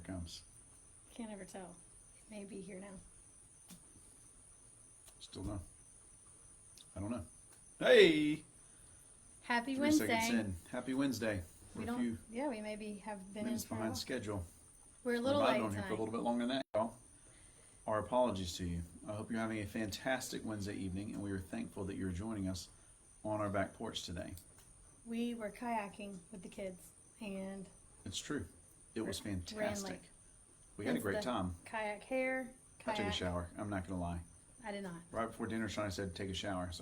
it comes. Can't ever tell. It may be here now. Still no. I don't know. Hey! Happy 3 Wednesday. seconds in. Happy Wednesday. We're We a don't. few Yeah, we maybe have been in minutes for a behind while. schedule. We're a little We've late been on here for a tonight. little bit longer than that, y'all. Our apologies to you. I hope you're having a fantastic Wednesday evening, and we are thankful that you're joining us on our back porch today. We were kayaking with the kids, and It's true. It was fantastic. late. We had a Hence great the time. kayak hair. I Kayak. took a shower. I'm not going to lie. I did not. Right before dinner, Shawnee said, take a shower. I was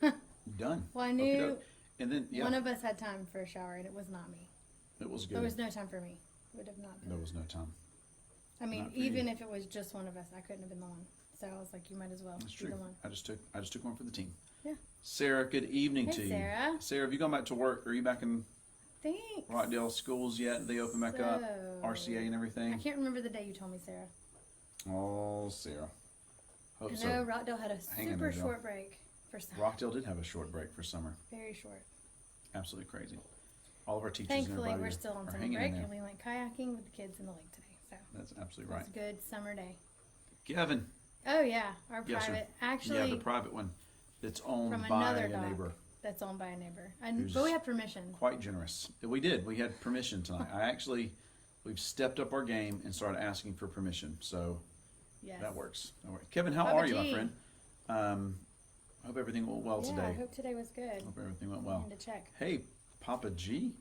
like, done. Well, I knew Okey-doke. And then, yeah, one of us had time for a shower, and it was not me. it was good. There was no time for me. It would have not been. There was no time. I mean, not for even you. if it was just one of us, I couldn't have been the one. So I was like, you might as well That's be true. the one. I just took one for the team. Yeah. Sarah, good evening Hey, to you. Sarah. Sarah, have you gone back to work? Are you back in Thanks. Rockdale schools yet? They open back up? RCA and I everything? can't remember the day you told me, Sarah. Oh, Sarah. Hope I know so. Rockdale had a Hang in super there, Jill. short break for summer. Rockdale did have a short break for summer. Very short. Absolutely crazy. All of our teachers Thankfully, and everybody we're still on are summer hanging break, in there. and we went kayaking with the kids in the lake today. So That's absolutely it right. was a good summer day. Kevin. Oh yeah, our Yes, sir. private. Yeah, Actually, the private one that's owned from by another a dock neighbor. that's owned by a neighbor. Who's- But we had permission. Quite generous. We did. We had permission tonight. We've stepped up our game and started asking for permission. So Yes. that works. That works. Kevin, how Papa are you, my G. friend? Hope everything went well Yeah, I today. hope today was good. Hope everything went well. And to check. Hey, Papa G.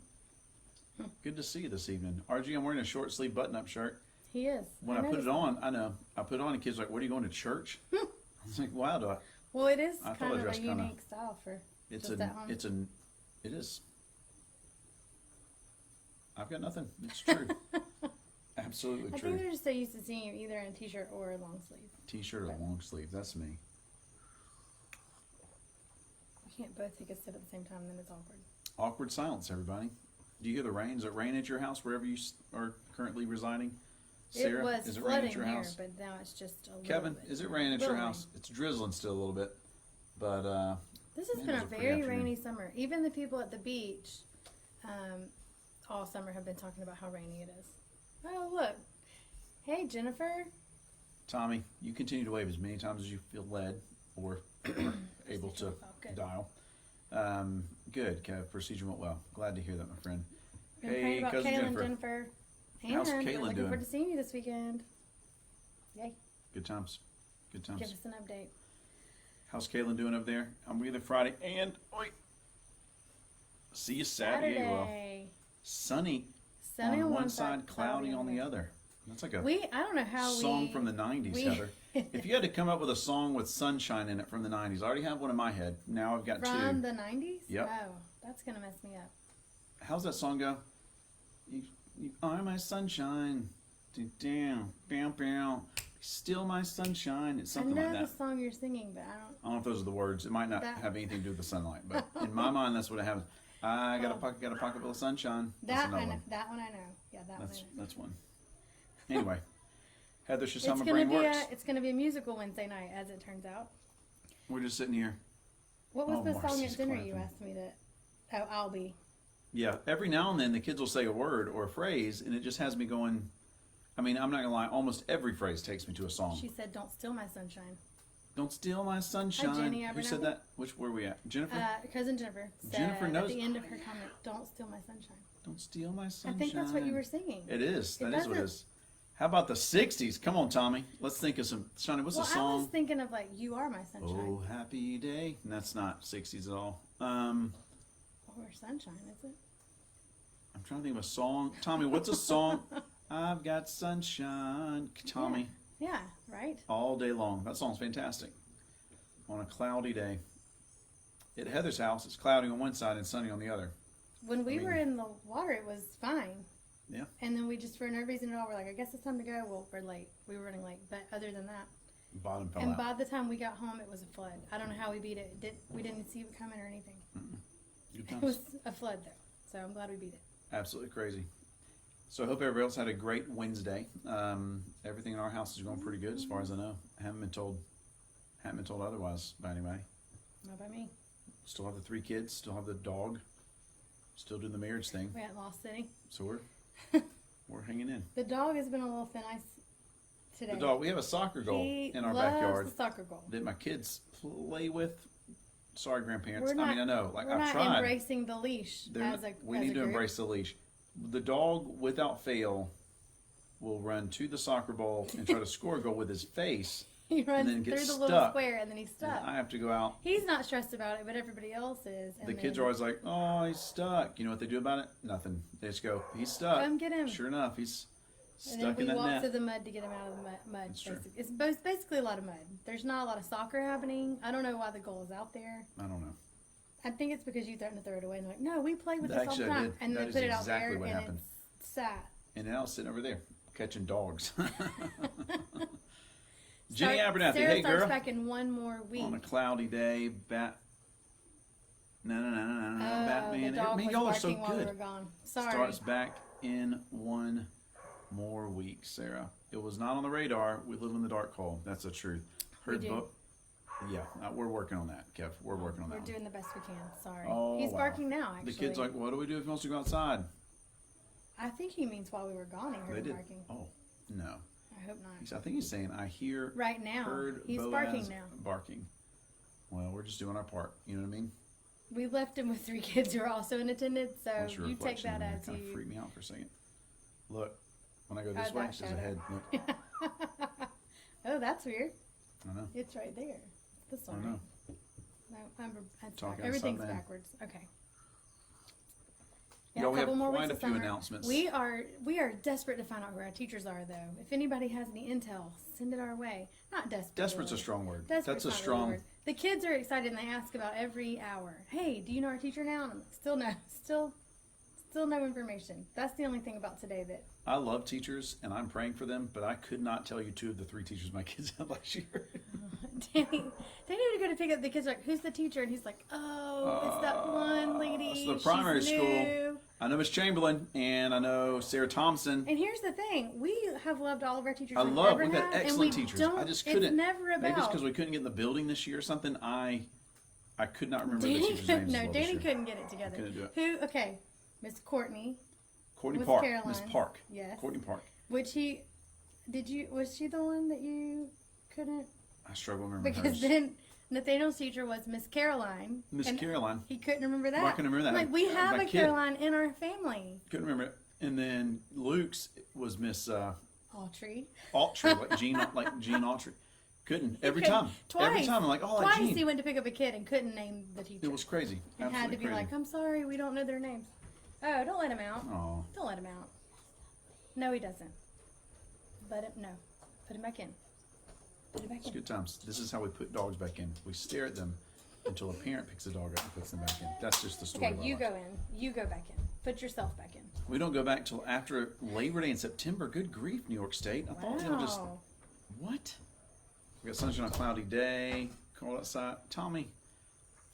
Good to see you this evening. RG, I'm wearing a short sleeve button up shirt. He is. When I put noticed it on, I know. I put it on and kids are like, what are you going to church? I was like, wow, do I? Well, it is I thought kind I of a dressed kinda- unique style for It's just at home. it is. I've got nothing. It's true. Absolutely I true. think they're just so used to seeing you either in a t-shirt or a long sleeve. T-shirt or long sleeve. That's me. We can't both take a sip at the same time, then it's awkward. Awkward silence, everybody. Do you hear the rain? Does it rain at your house wherever you are currently residing? Sarah, it was is it raining flooding at your here, house? but now it's just a Kevin, little bit. is it raining at your Little house? It's drizzling still a little bit, but This has Man, been it a was a pretty very afternoon. rainy summer. Even the people at the beach, all summer have been talking about how rainy it is. Oh, look. Hey, Jennifer. Tommy, you continue to wave as many times as you feel led or are able to Oh, good. dial. Good, Kev. Procedure went well. Glad to hear that, my friend. Been praying Hey, about cousin Kaylin, Jennifer. And How's we're Kaylin looking doing? forward to seeing you this weekend. Yay. Good times. Good times. Give us an update. How's Kaylin doing up there? I'm with you Friday and see you Saturday. You will. Saturday. Sunny, Sunny on one side, cloudy on the other. That's like a I don't know how song from the 90s, Heather. If you had to come up with a song with sunshine in it from the 90s, I already have one in my head. Now I've got From two. the 90s? Yep. Oh, that's going to mess me up. How's that song go? You are my sunshine. Down, bow, bow. Still my sunshine. It's something I know like that. the song you're singing, but I don't. I don't know if those are the words. It might not That- have anything to do with the sunlight, but in my mind, that's what it happens. I got a pocket full of sunshine. That's That another I know. one. That one I know. Yeah, that one. I know. That's one. Anyway, Heather It's Shasama gonna Brain be Works. it's gonna be a musical Wednesday night, as it turns out. We're just sitting here. What was Oh, the song Marcy's at dinner you clapping. asked me to? Oh, I'll be. Yeah, every now and then the kids will say a word or a phrase, and it just has me going. I mean, I'm not gonna lie. Almost every phrase takes me to a song. She said, "Don't steal my sunshine." Don't steal my sunshine. Jenny Who said Abernathy. that? Which were we at? Jennifer. Cousin Jennifer said Jennifer knows- at the end of her comment, "Don't steal my sunshine." Don't steal my sunshine. I think that's what you were singing. It is. It That is what it doesn't- is. How about the '60s? Come on, Tommy. Let's think of some. Shawnee, what's Well, a I song? was thinking of like, "You Are My Sunshine" Oh, happy day. And that's not '60s at all. or "Sunshine," is it? I'm trying to think of a song. Tommy, what's a song? I've got sunshine. Tommy, Yeah, right. all day long. That song's fantastic. On a cloudy day. At Heather's house, it's cloudy on one side and sunny on the other. When we I mean- were in the water, it was fine. Yeah. And then we just, for no reason at all, we're like, I guess it's time to go. Well, we're late. We were running late. But other than that, Bottom fell and out. by the time we got home, it was a flood. I don't know how we beat it. We didn't see it coming or anything. Good It times. was a flood, though. So I'm glad we beat it. Absolutely crazy. So I hope everybody else had a great Wednesday. Everything in our house is going pretty good as far as I know. Haven't been told otherwise by anybody. Not by me. Still have the 3 kids. Still have the dog. Still doing the marriage thing. We hadn't lost any. So we're we're hanging in. The dog has been a little thin ice today. The dog. We have a soccer goal He in our loves backyard the soccer goal. that my kids play with. Sorry, grandparents. We're not- I mean, I know. Like We're I've not tried. embracing the leash We need to group. embrace the leash. The dog, without fail, will run to the soccer ball and try to score a goal with his face. He runs then through gets the little stuck. square and then he's And stuck. I have to go out. He's not stressed about it, but everybody else is. And The kids are always like, "Oh, he's stuck." You know what they do about it? Nothing. They just go, "He's stuck." Come get him. Sure enough, he's And stuck then in we that walk net. through the mud to get him out of the mud. That's true. It's basically a lot of mud. There's not a lot of soccer happening. I don't know why the goal is out there. I don't know. I think it's because you threatened to throw it away. And like, no, we play with this all Actually, the I time. did. And That they is put it out exactly there what and happened. it's sat. And now sitting over there catching dogs. Jenny Sarah Abernathy, hey starts girl. back in one more week. On a cloudy day, No, Batman. The dog Man, was y'all are so barking while we good. were gone. Sorry. Starts back in one more week, Sarah. It was not on the radar. We live in the dark hole. That's the truth. We do. Yeah, we're working on that, Kev. We're working on We're that. doing the best we can. Sorry. Oh, He's wow. barking now, actually. The kid's like, "What do we do if he wants to go outside?" I think he means while we were gone he heard They him did. barking. Oh, no. I hope not. I think he's saying, "I hear." Right now. Heard He's Boaz barking now. Barking. Well, we're just doing our part. You know what I mean? We left him with 3 kids who are also in attendance, so That's your you take reflection that there. as Kind of you. freaked me out for a second. Look, when I go this Oh, way, that there's a shadow. head. Look, Oh, that's weird. I know. It's right there. This I one. know. No, that's Talking back. Everything's outside man. backwards. Okay. Y'all, we have more quite weeks a of few summer. announcements. We are desperate to find out who our teachers are, though. If anybody has any intel, send it our way. Not desperate. Desperate's a really. strong word. Desperate's That's a not really strong. word. The kids are excited and they ask about every hour. Hey, do you know our teacher now? And I'm like, still no, still no information. That's the only thing about today that. I love teachers and I'm praying for them, but I could not tell you 2 of the 3 teachers my kids had last year. Danny had to go to pick up the kids. Like, who's the teacher? And he's like, oh, it's that one lady. So the primary She's school. new. I know Miss Chamberlain and I know Sarah Thompson. And here's the thing: we have loved all of our teachers. We've ever had had, excellent and we teachers. Don't, I just couldn't. It's never about. Maybe it's because we couldn't get in the building this year or something. I could not remember the Danny teachers' couldn't. names. No, as well this Danny year. couldn't get it together. Couldn't do it. Who? Okay, Miss Courtney. Courtney was Park. Caroline. Miss Park. Yes. Courtney Park. Which was she the one that you couldn't? I struggle to remember Because hers. then Nathaniel's teacher was Miss Caroline. Miss and Caroline. He couldn't remember that. Well, I couldn't remember that. I'm like, we have My a kid. Caroline in our family. Couldn't remember it. And then Luke's was Miss Autry. Autry, like Jean Autry. Couldn't every couldn't. time. Twice. Every time I'm like, oh, Twice Jean. he went to pick up a kid and couldn't name the teacher. It was crazy. and had to Absolutely be crazy. like, I'm sorry, we don't know their names. Oh, don't let him out. Oh, Don't let him out. No, he doesn't. No. Put him back in. Put him back it's in. good times. This is how we put dogs back in. We stare at them until a parent picks the dog up and puts them back in. That's just the story. Okay, of our you lives. go in. You go back in. Put yourself back in. We don't go back till after Labor Day in September. Good grief, New York State. I thought y'all just Wow. what? We got sunshine on a cloudy day. Cold outside. Tommy,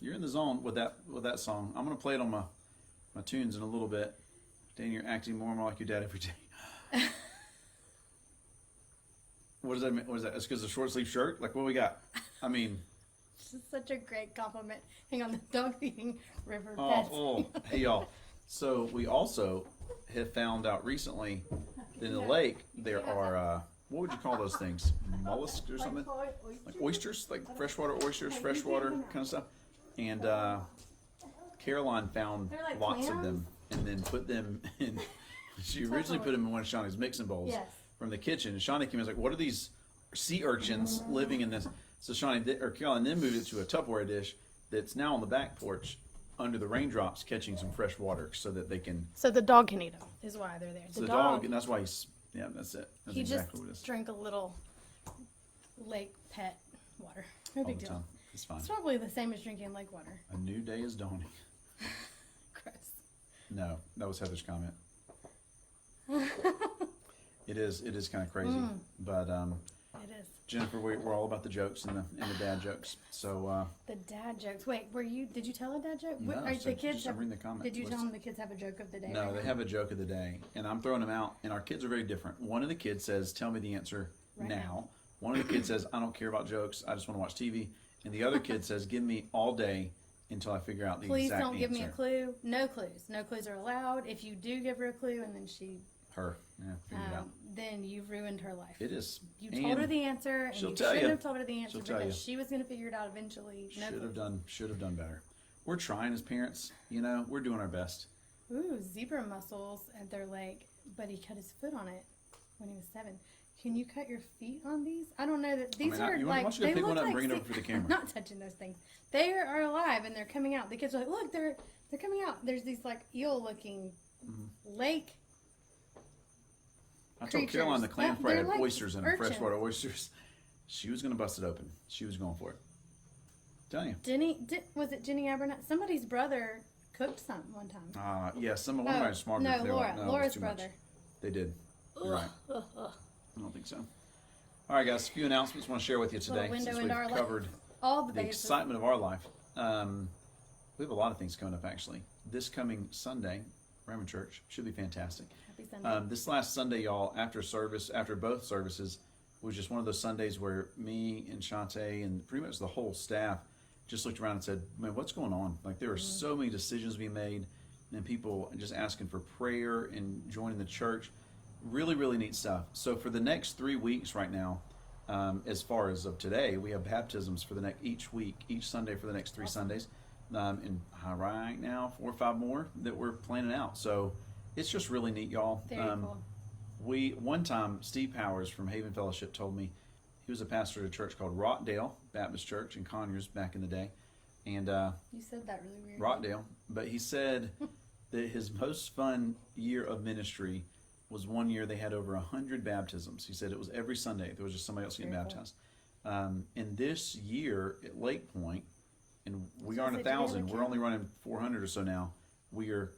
you're in the zone with that song. I'm gonna play it on my tunes in a little bit. Dan, you're acting more and more like your dad every day. What does that mean? What is that? It's because of the short sleeve shirt? Like what we got? I mean, This is such a great compliment. Hang on, the dog's eating river oh, pets. oh, hey y'all. So we also have found out recently that in the lake there are what would you call those things? Mollusks or something? Like oysters, like freshwater oysters, freshwater kind of stuff. And Caroline found They're like lots of clams? them and then put them in. She originally put them in one of Shawnee's mixing bowls Yes. from the kitchen. And Shawnee came and was like, "What are these sea urchins living in this?" So Caroline then moved it to a Tupperware dish that's now on the back porch under the raindrops, catching some fresh water so that they can. So the dog can eat them, is why they're there. So the dog, and that's why he's. Yeah, that's it. That's he exactly what it just is. drank a little lake pet water. No All big the deal. time. It's fine. It's probably the same as drinking lake water. A new day is dawning. Gross. No, that was Heather's comment. It is kind of crazy, but It is. Jennifer, we're all about the jokes and the dad jokes. So The dad jokes. Wait, did you tell a dad joke? no, Are so the kids just have, reading the comment did you list. tell them the kids have a joke of the day? No, right they now? have a joke of the day, and I'm throwing them out. And our kids are very different. One of the kids says, "Tell me the answer Right now." now. One of the kids says, "I don't care about jokes. I just want to watch TV." And the other kid says, "Give me all day until I figure out the Please exact don't give me a answer." clue. No clues. No clues are allowed. If you do give her a clue and then she Her. Yeah, figured it out. then you've ruined her life. It is. You told her the answer, and she'll you tell shouldn't you. have told her the answer She'll tell because you. she was going to figure it out eventually. No clue. Should have done better. We're trying as parents. You know, we're doing our best. Ooh, zebra mussels at their leg, but he cut his foot on it when he was 7. Can you cut your feet on these? I don't know that these are why like don't you go they pick look one up and like bring it over for the camera? I'm not touching those things. They are alive and they're coming out. The kids are like, look, they're coming out. There's these like eel-looking lake. I told creatures. Caroline the clam fry They're had like oysters in them, urchins. freshwater oysters. She was going to bust it open. She was going for it. Telling you. Was it Jenny Abernathy? Somebody's brother cooked some one time. Yeah, one of my smart no, group, they were Laura. like, no, it was Laura's too much. brother. They did. You're right. I don't think so. All right, guys, a few announcements I want to share with you today. Little window Since into we've our life. covered All the the bases. excitement of our life. We have a lot of things coming up, actually. This coming Sunday, Raymond Church, should be fantastic. Happy Sunday. This last Sunday, y'all, after both services, was just one of those Sundays where me and Shantae and pretty much the whole staff just looked around and said, man, what's going on? Like, there are so many decisions being made and people just asking for prayer and joining the church. Really, really neat stuff. So for the next 3 weeks right now, as far as of today, we have baptisms for each Sunday for the next 3 Sundays. And right now, 4 or 5 more that we're planning out. So it's just really neat, y'all. Very cool. One time, Steve Powers from Haven Fellowship told me he was a pastor at a church called Rockdale Baptist Church in Conyers back in the day. And You said that really weird. Rockdale. But he said that his most fun year of ministry was one year they had over 100 baptisms. He said it was every Sunday. There was just somebody else getting Very baptized. And this year at Lake Point, and we So aren't is it Juliana 1,000. We're Kim? only running 400 or so now. We are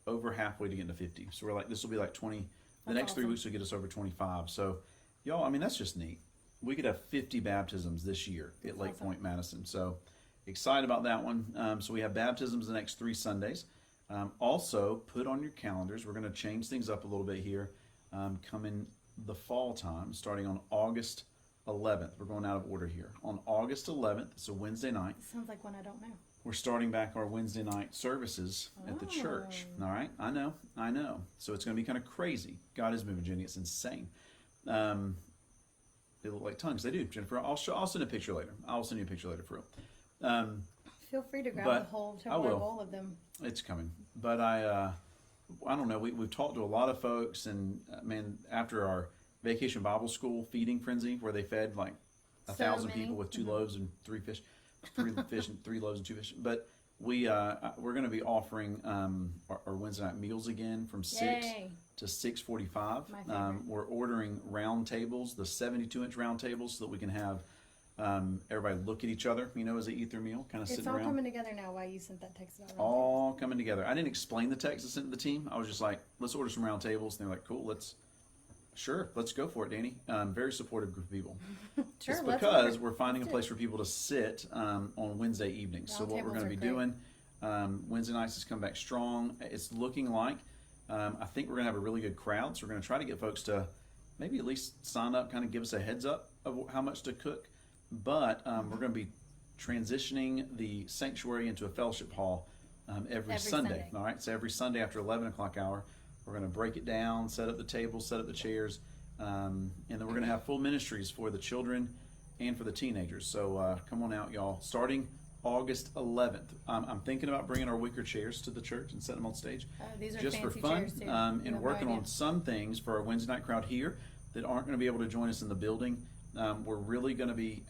over halfway to getting to 50. So we're like, this will be like 20. The That's next 3 awesome. weeks will get us over 25. So, y'all, I mean, that's just neat. We could have 50 baptisms this year at Lake awesome. Point, Madison. So excited about that one. So we have baptisms the next 3 Sundays. Also, put on your calendars. We're going to change things up a little bit here. Coming the fall time, starting on August 11th. We're going out of order here. On August 11th, it's a Wednesday night. Sounds like one I don't know. We're starting back our Wednesday night services at the church. All right, I know. So it's going to be kind of crazy. God is moving, Jenny. It's insane. They look like tongues. They do, Jennifer. I'll send a picture later. I'll send you a picture later for real. Feel free to grab But the whole I will. bowl of them. It's coming. But I don't know. We've talked to a lot of folks, and man, after our Vacation Bible School feeding frenzy, where they fed like 1,000 many. people with 2 loaves and 3 fish, 3 fish and 3 loaves and 2 fish. But we're going to be offering our Wednesday night meals again from 6 Yay. to 6:45. My favorite. We're ordering round tables, the 72-inch round tables, so that we can have everybody look at each other, as they eat their meal, kind of It's sitting all around. coming together now while you sent that text about round All coming together. I didn't explain the text I sent to the team. I was just like, let's order some round tables. And they're like, cool, let's go for it, Danny. Very supportive group of people. tables. Sure, It's let's because order. we're finding a Let's place do for people to sit on Wednesday evenings. So Round what we're tables going to be are great. doing, Wednesday nights has come back strong. It's looking like, I think we're going to have a really good crowd. So we're going to try to get folks to maybe at least sign up, kind of give us a heads up of how much to cook. But we're going to be transitioning the sanctuary into a fellowship hall every Sunday. All right, so every Sunday after 11 o'clock hour, we're going to break it down, set up the tables, set up the chairs, and then we're going to have full ministries for the children and for the teenagers. So come on out, y'all. Starting August 11th, I'm thinking about bringing our wicker chairs to the church and setting them on stage, These are just for fancy fun, chairs, too. You and have no working on idea. some things for our Wednesday night crowd here that aren't going to be able to join us in the building. We're really going to be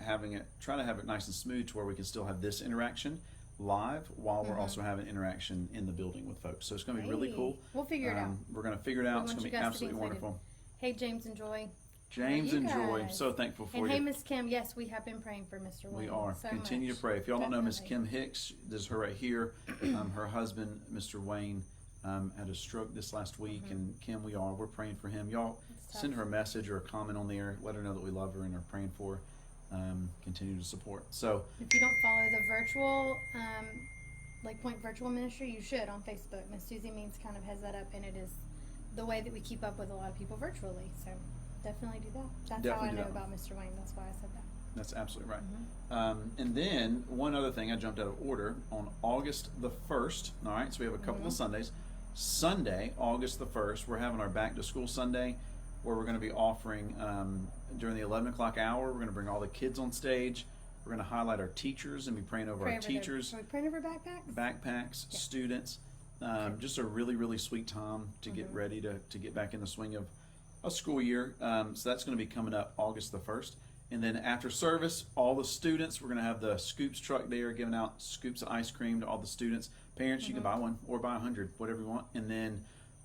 try to have it nice and smooth to where we can still have this interaction live while we're also having interaction in the building with folks. So it's going to be really Hey, cool. we'll figure it out. We're going to figure it out. It's want going to you be guys to be absolutely excited. wonderful. Hey, James and Joy. James you and Joy, guys? so thankful for And you. hey, Miss Kim. Yes, we have been praying for Mr. Wayne. We are. So Continue much. to pray. If y'all don't know Miss Definitely. Kim Hicks, this is her right here. Her husband, Mr. Wayne, had a stroke this last week. And Kim, we're praying for him. Y'all It's send tough. her a message or a comment on there. Let her know that we love her and are praying for her. Continue to support. So If you don't follow the virtual, Lake Point Virtual Ministry, you should on Facebook. Miss Susie Means kind of has that up, and it is the way that we keep up with a lot of people virtually. So definitely do that. That's Definitely how I do know that. about Mr. Wayne. That's why I said that. that's absolutely right. And then one other thing, I jumped out of order on August the 1st. All right, so we have a couple of Sundays. Sunday, August the 1st, we're having our back to school Sunday, where we're going to be offering during the 11 o'clock hour. We're going to bring all the kids on stage. We're going to highlight our teachers and be praying over our teachers. Are we praying over backpacks? Backpacks, Yeah. students. Just a really, really sweet time to get ready to get back in the swing of a school year. So that's going to be coming up August the 1st. And then after service, all the students, we're going to have the Scoops truck there giving out scoops of ice cream to all the students. Parents, you can buy one or buy 100, whatever you want. And then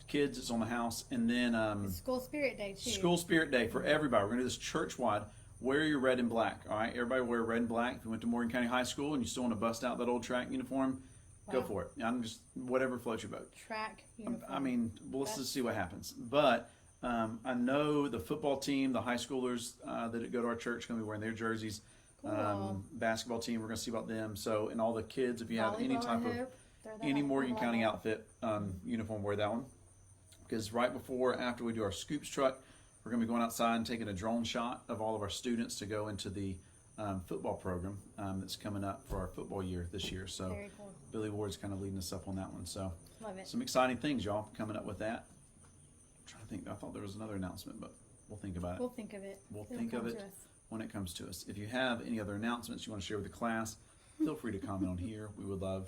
kids, it's on the house. And then It's School Spirit Day too. School Spirit Day for everybody. We're going to do this church-wide. Wear your red and black, all right? Everybody wear red and black. If you went to Morgan County High School and you still want to bust out that old track uniform, go Wow. for it. I'm just, whatever floats your boat. Track uniform. I mean, well, let's just see what happens. But I know the football team, the high schoolers that go to our church, are going to be wearing their jerseys. Cool. Basketball team, we're going to see about them. So, and all the kids, if you have any Volleyball, type I of hope. Throw that any out. Morgan I County like outfit uniform, wear that one. Because right before, after we do our Scoops truck, we're going to be going outside and taking a drone shot of all of our students to go into the football program that's coming up for our football year this year. So Very cool. Billy Ward's kind of leading us up on that one. So Love it. some exciting things, y'all, coming up with that. I'm trying to think. I thought there was another announcement, but we'll think about it. We'll think of it. We'll It'll think come of to it us. when it comes to us. If you have any other announcements you want to share with the class, feel free to comment on here. We would love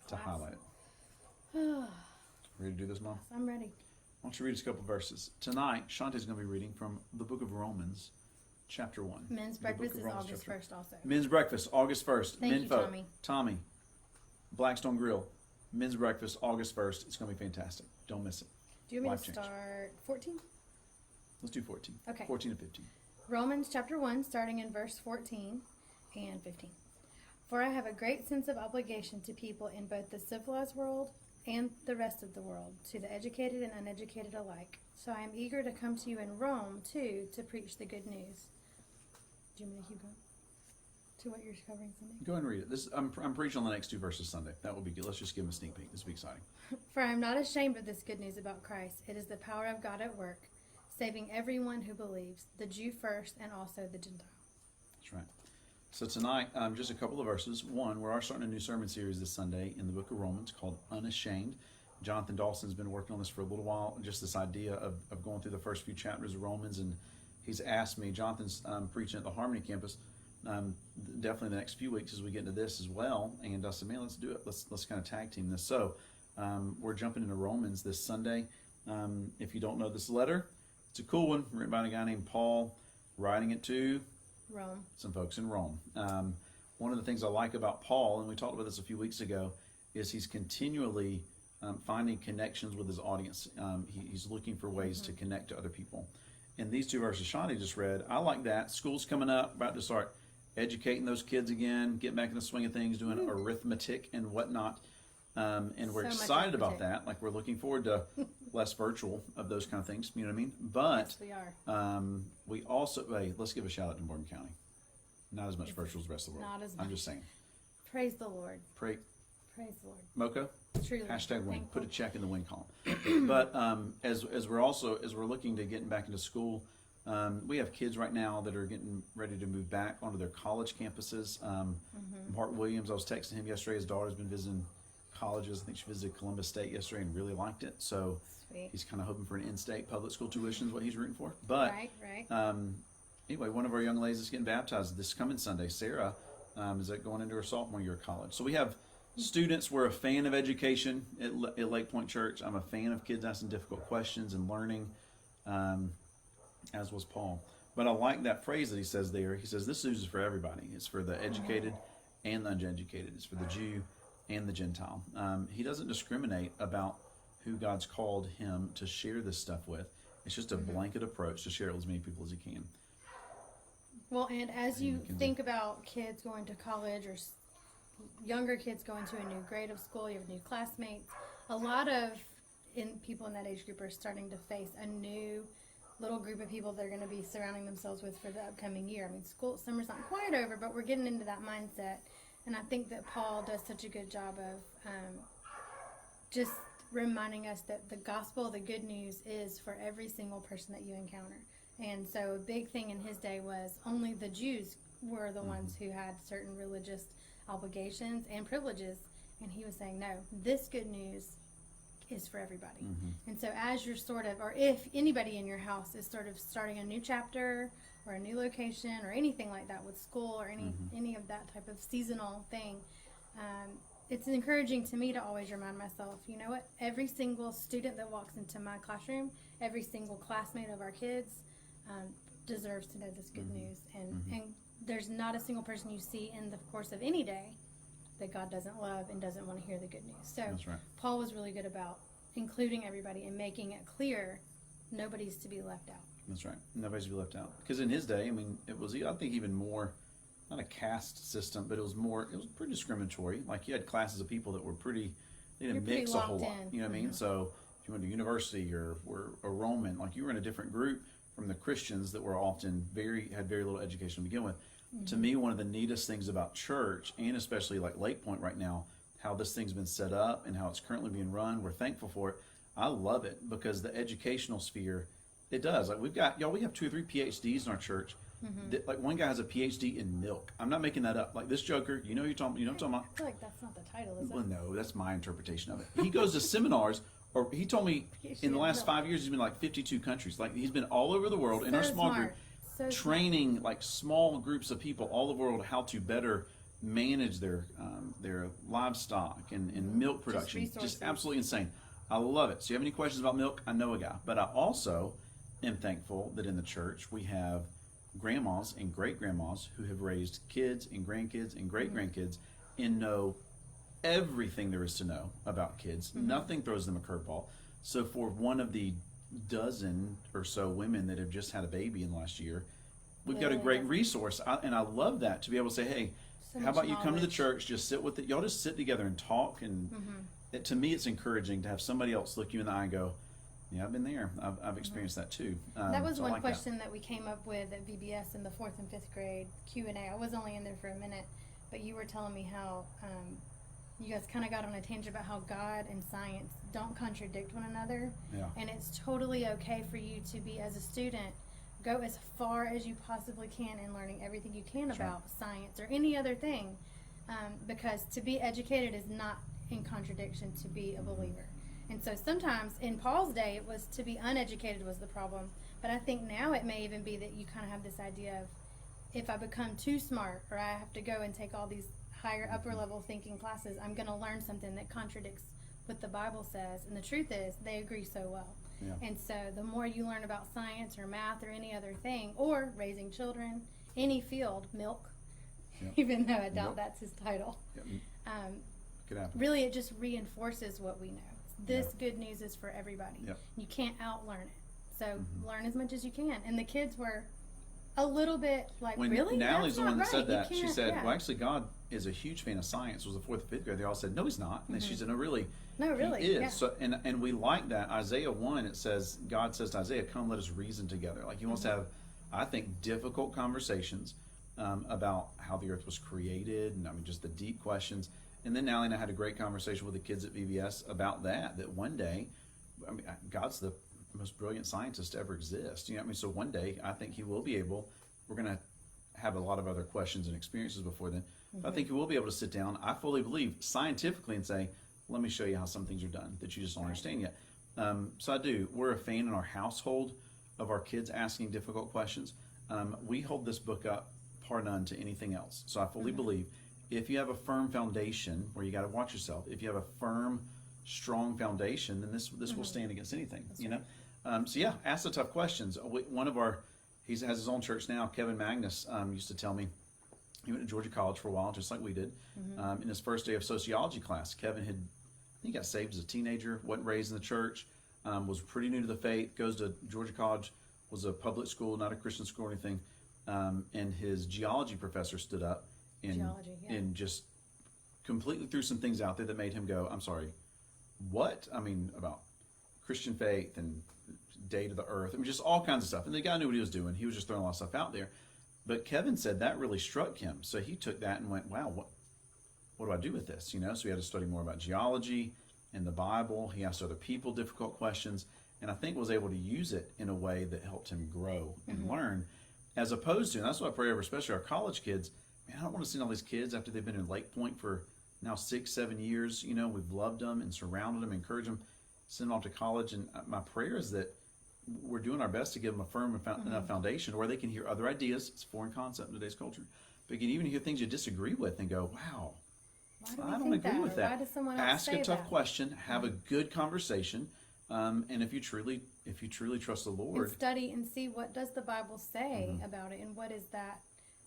to class. highlight it. Ready to do this, Mom? I'm ready. Why don't you read us a couple verses? Tonight, Shantae's going to be reading from the book of Romans, chapter 1. Men's The book breakfast of is Romans, August chapter 1st also. Men's breakfast, August 1st. Thank you, Menfolk, Tommy. Tommy, Blackstone Grill. Men's breakfast, August 1st. It's going to be fantastic. Don't miss it. Do you want me Life to change. start 14? Let's do 14. Okay. 14 and 15. Romans chapter 1, starting in verse 14 and 15. For I have a great sense of obligation to people in both the civilized world and the rest of the world, to the educated and uneducated alike. So I am eager to come to you in Rome, too, to preach the good news. Do you want me to keep going? To what you're covering Sunday? Go ahead and read it. I'm preaching on the next two verses Sunday. That will be good. Let's just give them a sneak peek. This will be exciting. For I am not ashamed of this good news about Christ. It is the power of God at work, saving everyone who believes, the Jew first and also the Gentile. That's right. So tonight, just a couple of verses. One, we are starting a new sermon series this Sunday in the book of Romans called Unashamed. Jonathan Dawson's been working on this for a little while, just this idea of going through the first few chapters of Romans, and he's asked me, Jonathan's preaching at the Harmony campus, definitely the next few weeks as we get into this as well, and I said, man, let's do it. Let's kind of tag team this. So we're jumping into Romans this Sunday. If you don't know this letter, it's a cool one, written by a guy named Paul, writing it to Rome. some folks in Rome. One of the things I like about Paul, and we talked about this a few weeks ago, is he's continually finding connections with his audience. He's looking for ways to connect to other people. And these two verses Shawnee just read, I like that. School's coming up, about to start educating those kids again, getting back in the swing of things, doing arithmetic and whatnot. And we're So much excited about arithmetic. that. Like, we're looking forward to less virtual of those kind of things. You know what I mean? But Yes, we are. we also, hey, let's give a shout out to Morgan County. Not as much virtual as the rest of the world. Not as I'm much. just saying. Praise the Lord. Pray, Praise the Lord. Mocha, Truly. hashtag win. thankful. Put a check in the win column. But as we're looking to getting back into school, we have kids right now that are getting ready to move back onto their college campuses. Mark Williams, I was texting him yesterday. His daughter's been visiting colleges. I think she visited Columbus State yesterday and really liked it. So Sweet. he's kind of hoping for an in-state public school tuition is what he's rooting for. But Right. anyway, one of our young ladies is getting baptized this coming Sunday. Sarah is going into her sophomore year of college. So we have students. We're a fan of education at Lake Point Church. I'm a fan of kids asking difficult questions and learning, as was Paul. But I like that phrase that he says there. He says this news is for everybody. It's for the educated and the uneducated. It's for the Jew and the Gentile. He doesn't discriminate about who God's called him to share this stuff with. It's just a blanket approach to share it with as many people as he can. Well, and as you Mackenzie. think about kids going to college or younger kids going to a new grade of school, you have new classmates. A lot of people in that age group are starting to face a new little group of people they're going to be surrounding themselves with for the upcoming year. I mean, summer's not quite over, but we're getting into that mindset. And I think that Paul does such a good job of just reminding us that the gospel, the good news, is for every single person that you encounter. And so a big thing in his day was only the Jews were the ones who had certain religious obligations and privileges. And he was saying, no, this good news is for everybody. Mm-hmm. And so as you're sort of, or if anybody in your house is sort of starting a new chapter or a new location or anything like that with school or any of that type of seasonal thing, it's encouraging to me to always remind myself, you know what, every single student that walks into my classroom, every single classmate of our kids deserves to know this good news. And there's not a single person you see in the course of any day that God doesn't love and doesn't want to hear the good news. So That's right. Paul was really good about including everybody and making it clear nobody's to be left out. That's right. Nobody's to be left out. Because in his day, I mean, it was, I think, even more, not a caste system, but it was pretty discriminatory. Like, you had classes of people that were pretty, they didn't You're mix pretty a whole lot. locked in. You know what I mean? So if you went to university or were a Roman, like, you were in a different group from the Christians that were often had very little education to begin with. To me, one of the neatest things about church, and especially like Lake Point right now, how this thing's been set up and how it's currently being run, we're thankful for it. I love it because the educational sphere, it does. Like, we have 2 or 3 PhDs in our church. That, like, one guy has a PhD in milk. I'm not making that up. Like, this joker, you know what I'm talking about? I feel like that's not the title, is it? Well, no, that's my interpretation of it. He goes to seminars, or he told me PhD in the in last milk. 5 years he's been like 52 countries. Like, he's been all over the world in our So small smart. group, So training like small groups of people all over the world how to better manage their livestock and milk production. resources. Just absolutely insane. I love it. So you have any questions about milk? I know a guy. But I also am thankful that in the church we have grandmas and great-grandmas who have raised kids and grandkids and great-grandkids and know everything there is to know about kids. Nothing throws them a curveball. So for one of the dozen or so women that have just had a baby in the last year, we've got a Really great doesn't- resource. And I love that, to be able to say, hey, So how much about you come to the knowledge. church, just sit with it. Y'all just sit together and talk. And to me, it's encouraging to have somebody else look you in the eye and go, yeah, I've been there. I've experienced that too. That was So I one like question that we came up with at VBS in the 4th and 5th grade Q&A. I was only in there for a minute, but you were telling me how you guys kind of got on a tangent about how God and science don't contradict one another. Yeah. And it's totally okay for you to be, as a student, go as far as you possibly can in learning everything you can That's right. about science or any other thing. Because to be educated is not in contradiction to be a believer. And so sometimes in Paul's day, it was to be uneducated was the problem. But I think now it may even be that you kind of have this idea of, if I become too smart or I have to go and take all these higher upper level thinking classes, I'm going to learn something that contradicts what the Bible says. And the truth is, they agree so well. Yeah. And so the more you learn about science or math or any other thing, or raising children, any field, milk, Yeah. even though I doubt Milk. that's his title, Yeah, could happen. really it just reinforces what we know. This good news is for everybody. Yep. You can't outlearn it. So learn as much as you can. And the kids were a little bit like, When really? Natalie's That's the not one that right. said You that, she can't- said, yeah. well, actually, God is a huge fan of science. It was the 4th and 5th grade. They all said, no, he's not. And then she said, no, really. No, really, He is. yeah. So, and we like that. Isaiah 1, it says, God says to Isaiah, come, let us reason together. Like, he wants to have, I think, difficult conversations about how the earth was created, and I mean, just the deep questions. And then Natalie and I had a great conversation with the kids at VBS about that one day, I mean, God's the most brilliant scientist to ever exist. You know what I mean? So one day, I think he will be able, we're going to have a lot of other questions and experiences before then, but I think he will be able to sit down, I fully believe, scientifically and say, let me show you how some things are done that you just don't understand yet. So I do. We're a fan in our household of our kids asking difficult questions. We hold this book up par none to anything else. So I fully believe if you have a firm foundation, where you got to watch yourself, if you have a firm, strong foundation, then this will stand against anything. You know. So yeah, ask the tough questions. One of our, he has his own church now. Kevin Magnus used to tell me he went to Georgia College for a while, just like we did. In his first day of sociology class, Kevin had, I think, got saved as a teenager, wasn't raised in the church, was pretty new to the faith, goes to Georgia College, was a public school, not a Christian school or anything. And his geology professor stood up and just completely threw some things out there that made him go, I'm sorry, what? I mean, about Christian faith and day to the earth. I mean, just all kinds of stuff. And the guy knew what he was doing. He was just throwing a lot of stuff out there. But Kevin said that really struck him. So he took that and went, wow, what do I do with this? You know, so he had to study more about geology and the Bible. He asked other people difficult questions, and I think was able to use it in a way that helped him grow and learn, as opposed to, and that's what I pray over, especially our college kids. Man, I don't want to see all these kids after they've been in Lake Point for now 6-7 years. You know, we've loved them and surrounded them, encouraged them. send them off to college. And my prayer is that we're doing our best to give them a firm enough foundation where they can hear other ideas. It's a foreign concept in today's culture. But you can even hear things you disagree with and go, wow, I don't agree with that. Why does someone else Ask say a tough that? question, have a good conversation, and if you truly trust the Lord, And study and see what does the Bible say about it, and what is that?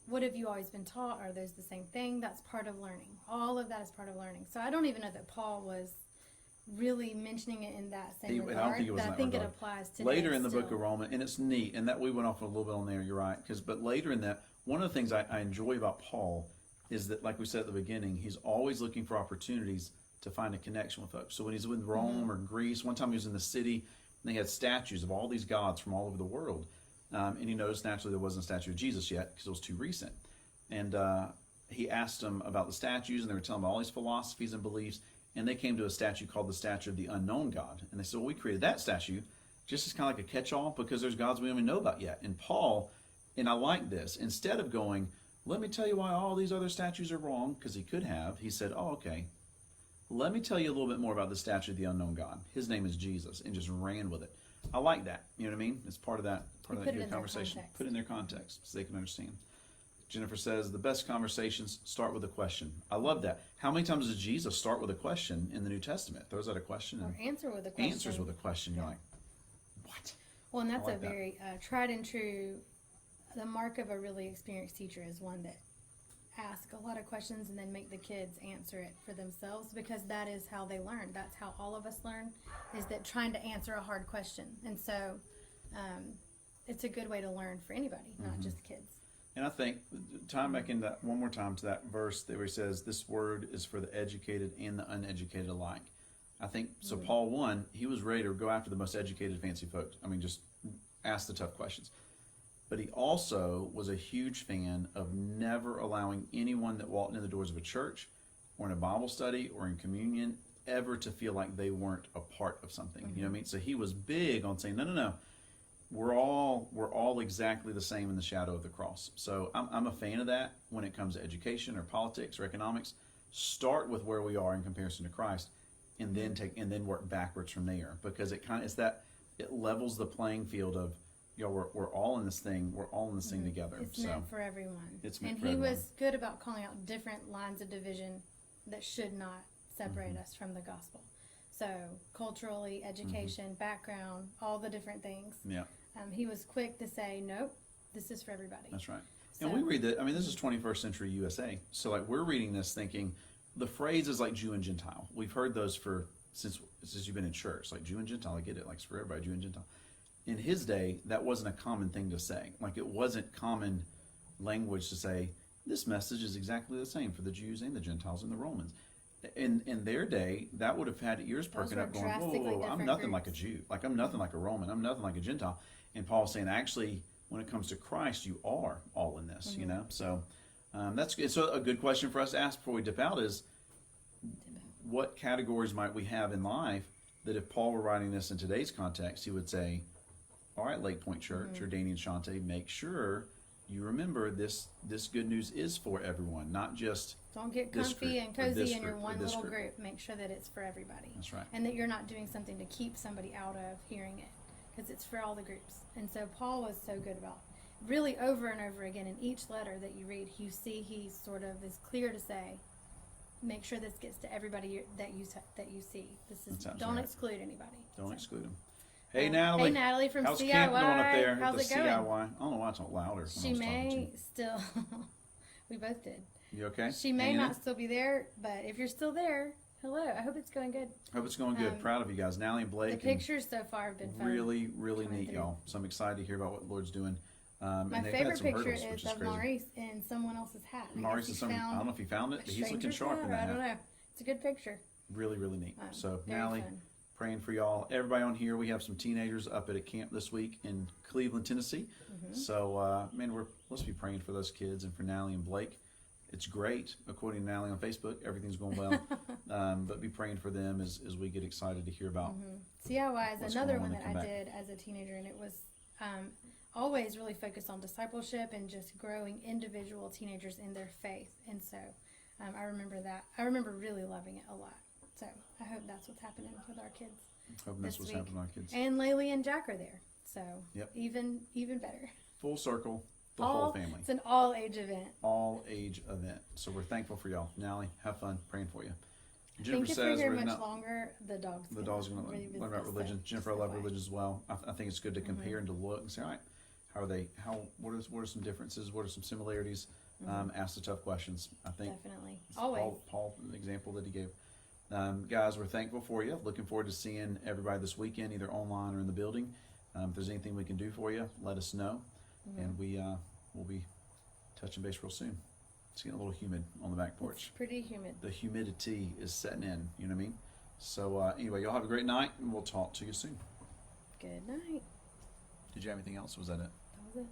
What have you always been taught? Are those the same thing? That's part of learning. All of that is part of learning. So I don't even know that Paul was really mentioning it in that same regard. I don't think it was but in I that think regard. it applies to later in the book of Romans, and it's neat, and that we went off a little bit on there. You're right, but later in that, one of the things I enjoy about Paul is that, like we said at the beginning, he's always looking for opportunities to find a connection with folks. So when he's in Rome or Greece, one time he was in the city, and they had statues of all these gods from all over the world, and he noticed naturally there wasn't a statue of Jesus yet because it was too recent. And he asked them about the statues, and they were telling him all these philosophies and beliefs. And they came to a statue called the statue of the unknown God. And they said, well, we created that statue just as kind of like a catch-all because there's gods we don't even know about yet. And Paul, and I like this, instead of going, let me tell you why all these other statues are wrong, because he could have, he said, oh, okay, let me tell you a little bit more about the statue of the unknown God. His name is Jesus, and just ran with it. I like that. You know what I mean? It's part of that good conversation. Put it in their context so they can understand. Jennifer says, the best conversations start with a question. I love that. How many times does Jesus start with a question in the New Testament? Throws out a question and answer with a question. Answers with a question. You're like, what? Well, and that's like very tried and true. The mark of a really experienced teacher is one that asks a lot of questions and then make the kids answer it for themselves, because that is how they learn. That's how all of us learn, is that trying to answer a hard question. And so it's a good way to learn for anybody, not just kids. And I think, time back in that one more time to that verse that where he says, this word is for the educated and the uneducated alike. I think, so Paul 1, he was ready to go after the most educated, fancy folks. I mean, just ask the tough questions. But he also was a huge fan of never allowing anyone that walked in the doors of a church or in a Bible study or in communion ever to feel like they weren't a part of something. You know what I mean? So he was big on saying, no. We're all exactly the same in the shadow of the cross. So I'm a fan of that when it comes to education or politics or economics. Start with where we are in comparison to Christ, and then work backwards from there, because it levels the playing field of, we're all in this thing. We're all in this thing together. It's meant for everyone. It's meant and for everyone. He was good about calling out different lines of division that should not separate us from the gospel. So culturally, education, background, all the different things. Yeah. He was quick to say, nope, this is for everybody. That's right. And we read that, this is 21st century USA. So like we're reading this thinking, the phrase is like Jew and Gentile. We've heard those since you've been in church, like Jew and Gentile, I get it, like it's for everybody, Jew and Gentile. In his day, that wasn't a common thing to say. Like it wasn't common language to say, this message is exactly the same for the Jews and the Gentiles and the Romans. In their day, that would have had ears perking up going, whoa, I'm nothing like a Jew. Like I'm nothing like a Roman. I'm nothing like a Gentile. And Paul's saying, actually, when it comes to Christ, you are all in this, So that's good. So a good question for us to ask before we dip out is, what categories might we have in life that if Paul were writing this in today's context, he would say, all right, Lake Point Church or Danny and Shante, make sure you remember this good news is for everyone, not just don't get comfy and cozy in your one little group. Make sure that it's for everybody. That's right. And that you're not doing something to keep somebody out of hearing it, because it's for all the groups. And so Paul was so good about really over and over again in each letter that you read, you see he sort of is clear to say, make sure this gets to everybody that you see. This is don't exclude anybody. Don't exclude them. Hey, Natalie. Hey, Natalie from How's CIY. camp going up there? How's it going? CIY. I don't know why it's not louder. She may still. We both did. You okay? She may not still be there, but if you're still there, hello. I hope it's going good. Hope it's going good. Proud of you guys. Natalie and Blake. The pictures so far have been fun. Really, really neat, y'all. So I'm excited to hear about what the Lord's doing. My favorite picture is of Maurice in someone else's hat. Maurice is I don't know if he found it, but he's looking sharp in that hat. I don't know. It's a good picture. Really, really neat. So, Natalie, praying for y'all. Everybody on here, we have some teenagers up at a camp this week in Cleveland, Tennessee. So, let's be praying for those kids and for Natalie and Blake. It's great, according to Natalie on Facebook. Everything's going well. But be praying for them as we get excited to hear about. CIY is another one that I did as a teenager, and it was always really focused on discipleship and just growing individual teenagers in their faith. And so I remember that. I remember really loving it a lot. So I hope that's what's happening with our kids. Hoping that's this what's week. happening to our kids. And Laylee and Jack are there, so Yep. even better. Full circle, the whole family. It's an all age event. All age event. So we're thankful for y'all. Nally, have fun. Praying for you. I think if we're says here we're much not. longer, the dog's The dog's going to revisit learn about this religion. stuff, Jennifer, I just love FYI. religion as well. I think it's good to compare and to look and say, all right, how are they? What are some differences? What are some similarities? Ask the tough questions. I think Definitely. it's Always. Paul, the example that he gave. Guys, we're thankful for you. Looking forward to seeing everybody this weekend, either online or in the building. If there's anything we can do for you, let us know, and we'll be touching base real soon. It's getting a little humid on the back porch. It's pretty humid. The humidity is setting in. You know what I mean? So anyway, y'all have a great night, and we'll talk to you soon. Good night. Did you have anything else? Was that it? That was it.